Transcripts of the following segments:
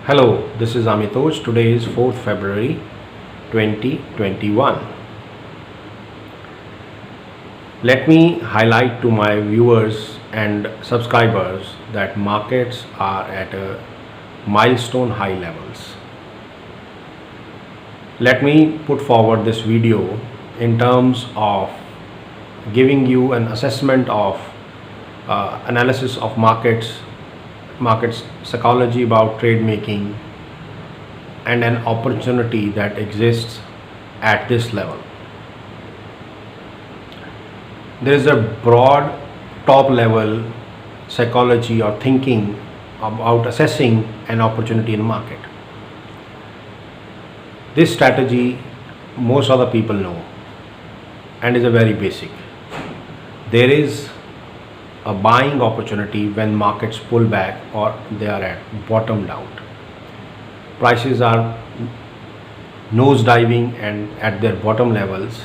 Hello, this is Amitosh. Today is 4th February 2021. Let me highlight to my viewers and subscribers that markets are at a milestone high levels. Let me put forward this video in terms of giving you an assessment of analysis of markets psychology about trade making and an opportunity that exists at this level. There is a broad top level psychology or thinking about assessing an opportunity in market. This strategy most of the people know and is a very basic. There is a buying opportunity when markets pull back or they are at bottomed out. Prices are nosediving and at their bottom levels.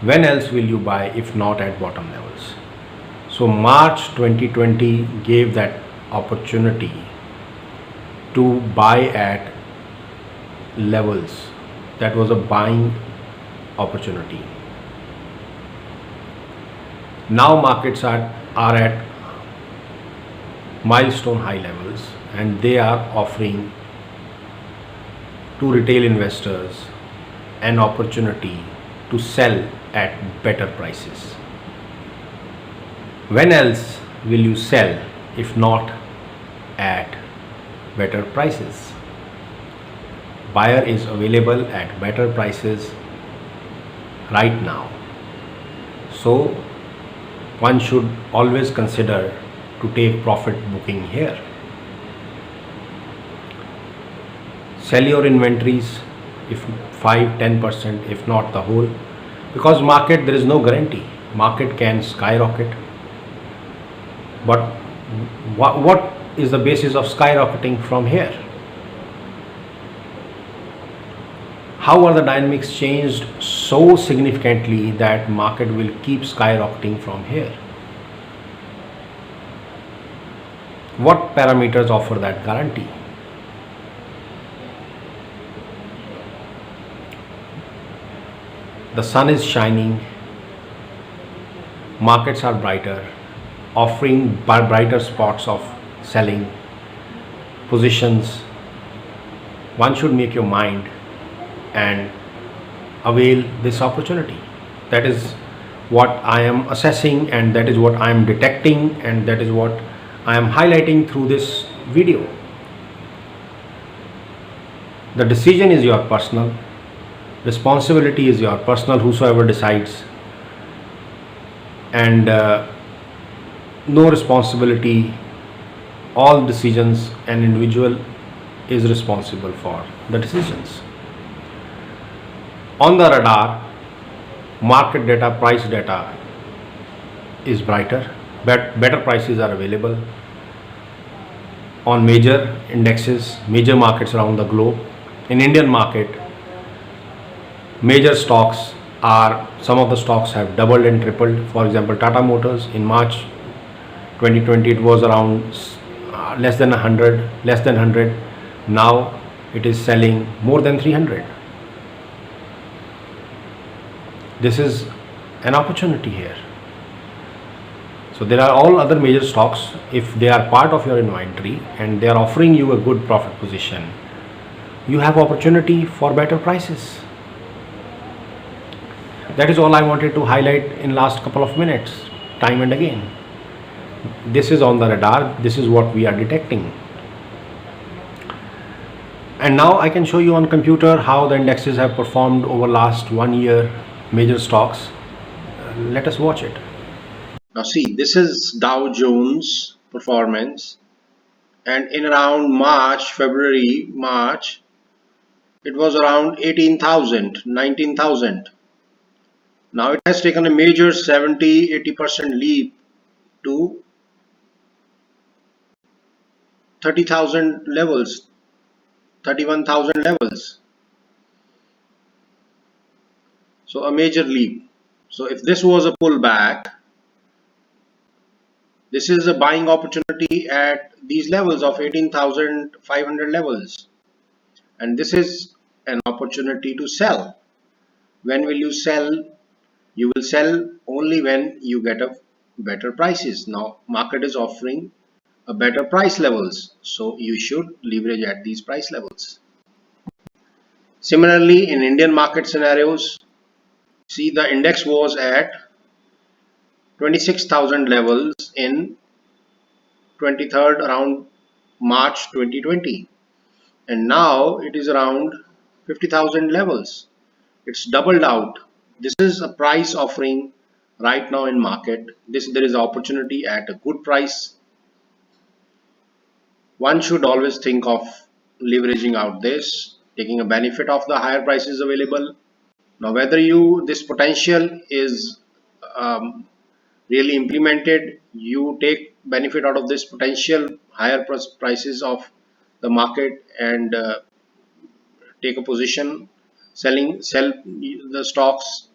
When else will you buy if not at bottom levels? So March 2020 gave that opportunity to buy at levels. That was a buying opportunity. Now markets are at milestone high levels and they are offering to retail investors an opportunity to sell at better prices. When else will you sell if not at better prices? Buyer is available at better prices right now. So one should always consider to take profit booking here. Sell your inventories if 5-10%, if not the whole, because market there is no guarantee. Market can skyrocket, but what is the basis of skyrocketing from here? How are the dynamics changed so significantly that market will keep skyrocketing from here? What parameters offer that guarantee? The sun is shining, markets are brighter, offering brighter spots of selling positions. One should make your mind and avail this opportunity. That is what I am assessing, and that is what I am detecting, and that is what I am highlighting through this video. The decision is your personal, responsibility is your personal, whosoever decides, and no responsibility, all decisions, an individual is responsible for the decisions. On the radar, market data, price data is brighter, better prices are available on major indexes, major markets around the globe. In Indian market, major stocks are, some of the stocks have doubled and tripled. For example, Tata Motors in March 2020 it was around less than 100. Now it is selling more than 300. This is an opportunity here. So there are all other major stocks. If they are part of your inventory and they are offering you a good profit position, you have opportunity for better prices. That is all I wanted to highlight in last couple of minutes, time and again. This is on the radar. This is what we are detecting. And now I can show you on computer how the indexes have performed over last 1 year, major stocks. Let us watch it. Now see, this is Dow Jones performance, and in around March, it was around 18,000, 19,000. Now it has taken a major 70-80% leap to 30,000 levels, 31,000 levels. So a major leap. So if this was a pullback, This is a buying opportunity at these levels of 18,500 levels, and this is an opportunity to sell. When will you sell? You will sell only when you get a better prices. Now market is offering a better price levels, so you should leverage at these price levels. Similarly, in Indian market scenarios, see the index was at 26,000 levels in 23rd around March 2020, and now it is around 50,000 levels. It's doubled out. This is a price offering right now in market. There is opportunity at a good price. One should always think of leveraging out this, taking a benefit of the higher prices available. Now whether you this potential is um, really implemented, you take benefit out of this potential higher prices of the market and take a position, sell the stocks.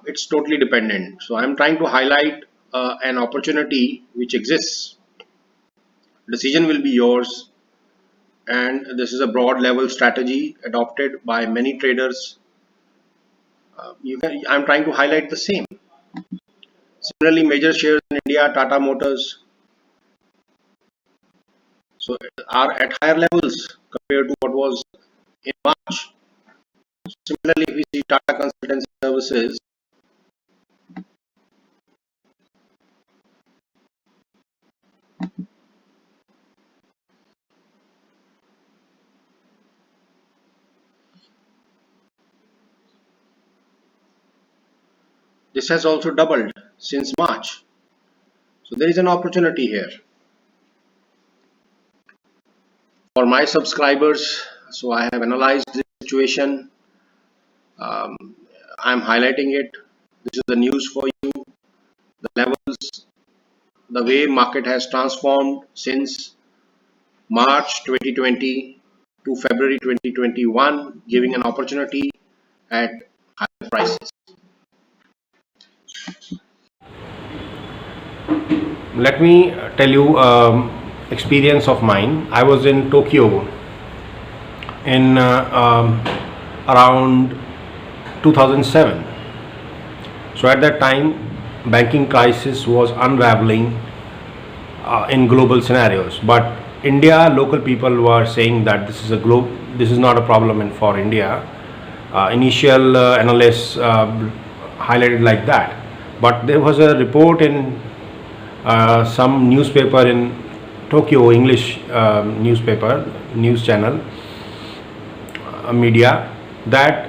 It's totally dependent. So I'm trying to highlight an opportunity which exists. Decision will be yours, and this is a broad level strategy adopted by many traders. I'm trying to highlight the same. Similarly, major shares in India, Tata Motors, so are at higher levels compared to what was in March. Similarly, if we see Tata Consultancy Services, this has also doubled since March. So there is an opportunity here for my subscribers. So I have analyzed this situation. Um, I'm highlighting it. This is the news for you. The levels, the way market has transformed since March 2020 to February 2021, giving an opportunity at higher prices. Let me tell you experience of mine. I was in Tokyo in around 2007. So at that time, banking crisis was unraveling in global scenarios. But India local people were saying that this is not a problem for India. Initial analysts highlighted like that. But there was a report in some newspaper in Tokyo, English newspaper, news channel, media, that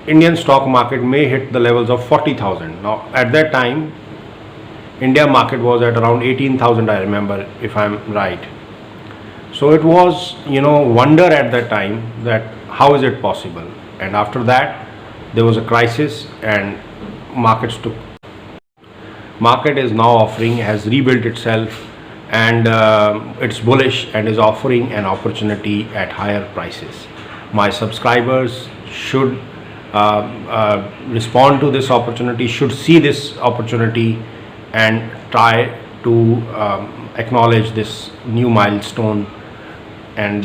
Indian stock market may hit the levels of 40,000. Now, at that time, India market was at around 18,000, I remember, if I'm right. So it was, wonder at that time that how is it possible? And after that, there was a crisis and market is now offering, has rebuilt itself, and it's bullish and is offering an opportunity at higher prices. My subscribers should respond to this opportunity, should see this opportunity and try to acknowledge this new milestone and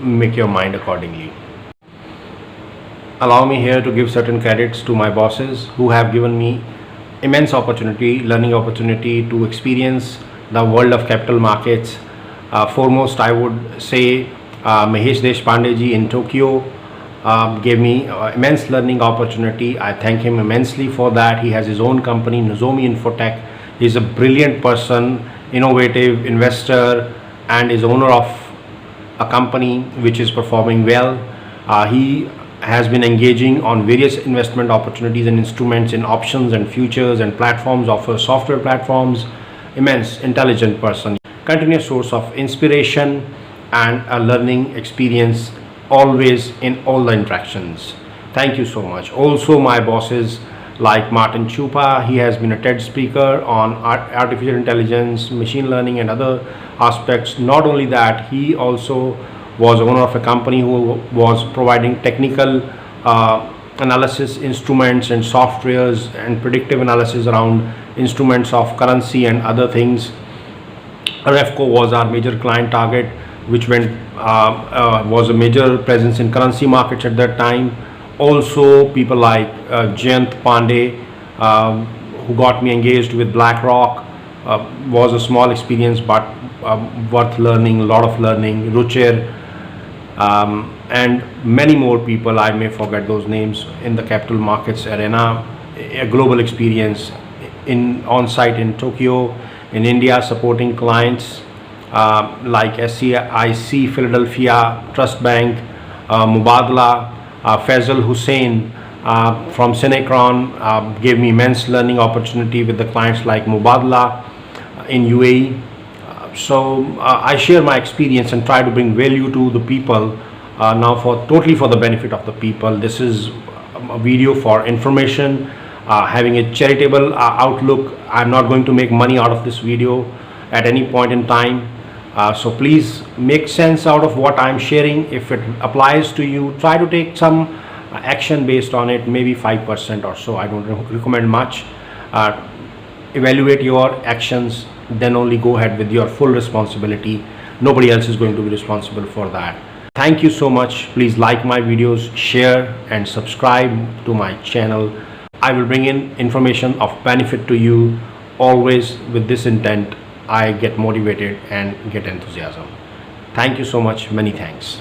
make your mind accordingly. Allow me here to give certain credits to my bosses who have given me immense opportunity, learning opportunity to experience the world of capital markets. Foremost, I would say Mahesh Deshpande ji in Tokyo gave me immense learning opportunity. I thank him immensely for that. He has his own company, Nozomi Infotech. He's a brilliant person, innovative investor, and is owner of a company which is performing well. He has been engaging on various investment opportunities and instruments in options and futures and platforms, offers software platforms. Immense, intelligent person, continuous source of inspiration and a learning experience always in all the interactions. Thank you so much. Also, my bosses like Martin Chupa, he has been a TED speaker on artificial intelligence, machine learning, and other aspects. Not only that, he also was owner of a company who was providing technical analysis instruments and softwares and predictive analysis around instruments of currency and other things. Refco was our major client target, which was a major presence in currency markets at that time. Also, people like Jayant Pandey, who got me engaged with BlackRock, was a small experience but worth learning, a lot of learning. Ruchir, and many more people, I may forget those names, in the capital markets arena. A global experience on site in Tokyo, in India, supporting clients like SCIC Philadelphia, Trust Bank, Mubadala. Faisal Hussain from Cinecron gave me immense learning opportunity with the clients like Mubadala in UAE. So I share my experience and try to bring value to the people now totally for the benefit of the people. This is a video for information, having a charitable outlook. I'm not going to make money out of this video at any point in time. So please make sense out of what I'm sharing. If it applies to you, try to take some action based on it, maybe 5% or so. I don't recommend much. Evaluate your actions, then only go ahead with your full responsibility. Nobody else is going to be responsible for that. Thank you so much. Please like my videos, share and subscribe to my channel. I will bring in information of benefit to you, always with this intent. I get motivated and get enthusiasm. Thank you so much. Many thanks.